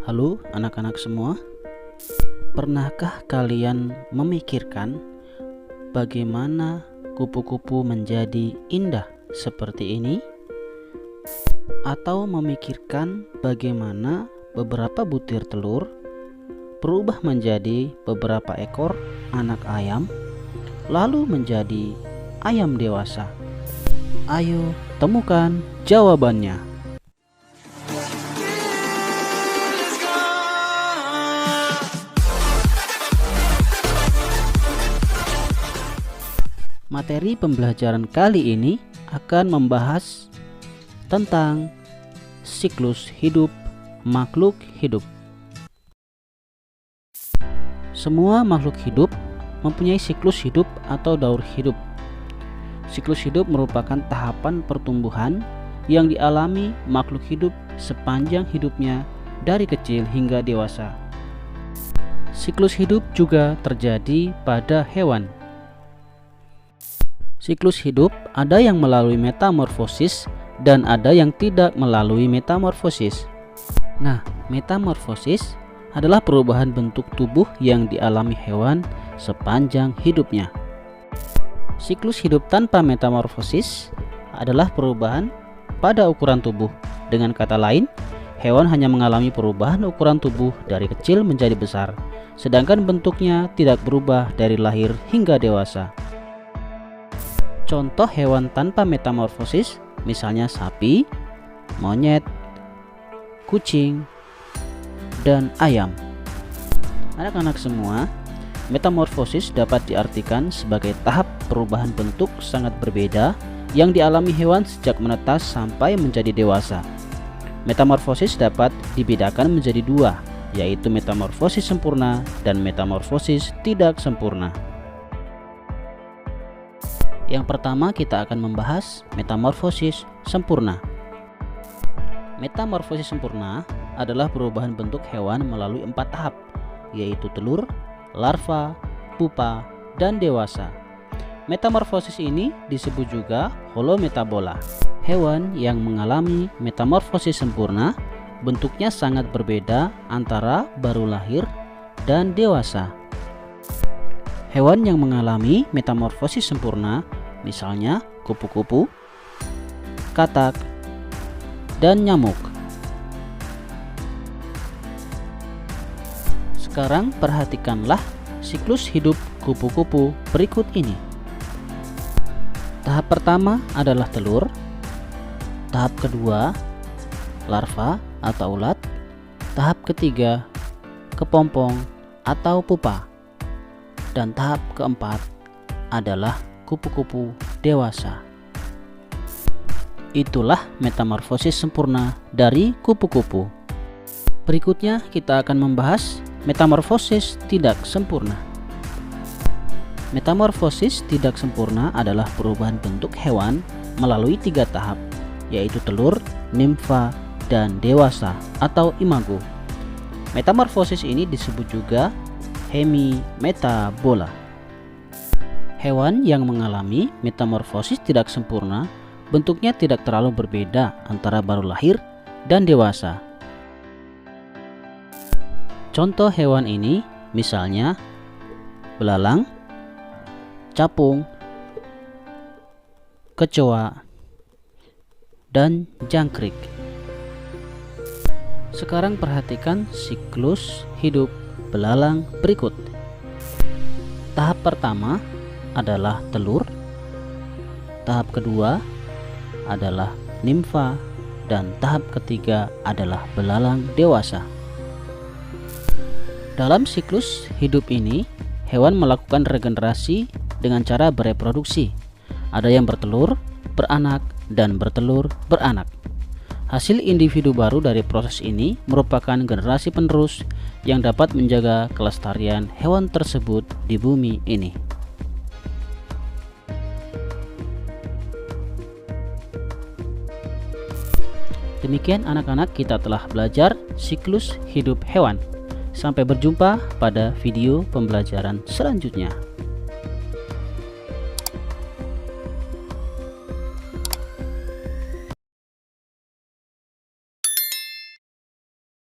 Halo anak-anak semua, pernahkah kalian memikirkan bagaimana kupu-kupu menjadi indah seperti ini? Atau memikirkan bagaimana beberapa butir telur berubah menjadi beberapa ekor anak ayam, lalu menjadi ayam dewasa? Ayo temukan jawabannya. Materi pembelajaran kali ini akan membahas tentang siklus hidup makhluk hidup. Semua makhluk hidup mempunyai siklus hidup atau daur hidup. Siklus hidup merupakan tahapan pertumbuhan yang dialami makhluk hidup sepanjang hidupnya dari kecil hingga dewasa. Siklus hidup juga terjadi pada hewan. Siklus hidup ada yang melalui metamorfosis dan ada yang tidak melalui metamorfosis. Nah, metamorfosis adalah perubahan bentuk tubuh yang dialami hewan sepanjang hidupnya. Siklus hidup tanpa metamorfosis adalah perubahan pada ukuran tubuh. Dengan kata lain, hewan hanya mengalami perubahan ukuran tubuh dari kecil menjadi besar, sedangkan bentuknya tidak berubah dari lahir hingga dewasa. Contoh hewan tanpa metamorfosis misalnya sapi, monyet, kucing, dan ayam. Anak-anak semua, metamorfosis dapat diartikan sebagai tahap perubahan bentuk sangat berbeda yang dialami hewan sejak menetas sampai menjadi dewasa. Metamorfosis dapat dibedakan menjadi dua, yaitu metamorfosis sempurna dan metamorfosis tidak sempurna. Yang pertama kita akan membahas metamorfosis sempurna. Metamorfosis sempurna adalah perubahan bentuk hewan melalui 4 tahap, yaitu telur, larva, pupa, dan dewasa. Metamorfosis ini disebut juga holometabola. Hewan yang mengalami metamorfosis sempurna bentuknya sangat berbeda antara baru lahir dan dewasa. Hewan yang mengalami metamorfosis sempurna misalnya kupu-kupu, katak, dan nyamuk. Sekarang perhatikanlah siklus hidup kupu-kupu berikut ini. Tahap pertama adalah telur. Tahap kedua, larva atau ulat. Tahap ketiga, kepompong atau pupa. Dan tahap keempat adalah kupu-kupu dewasa. Itulah metamorfosis sempurna dari kupu-kupu. Berikutnya kita akan membahas metamorfosis tidak sempurna. Metamorfosis tidak sempurna adalah perubahan bentuk hewan melalui 3 tahap, yaitu telur, nimfa, dan dewasa atau imago. Metamorfosis ini disebut juga hemimetabola. Hewan yang mengalami metamorfosis tidak sempurna bentuknya tidak terlalu berbeda antara baru lahir dan dewasa. Contoh hewan ini misalnya belalang, capung, kecoa, dan jangkrik. Sekarang perhatikan siklus hidup belalang berikut. Tahap pertama adalah telur. Tahap kedua adalah nimfa dan tahap ketiga adalah belalang dewasa. Dalam siklus hidup ini, hewan melakukan regenerasi dengan cara bereproduksi. Ada yang bertelur, beranak, dan bertelur, beranak. Hasil individu baru dari proses ini merupakan generasi penerus yang dapat menjaga kelestarian hewan tersebut di bumi ini. Demikian anak-anak, kita telah belajar siklus hidup hewan. Sampai berjumpa pada video pembelajaran selanjutnya.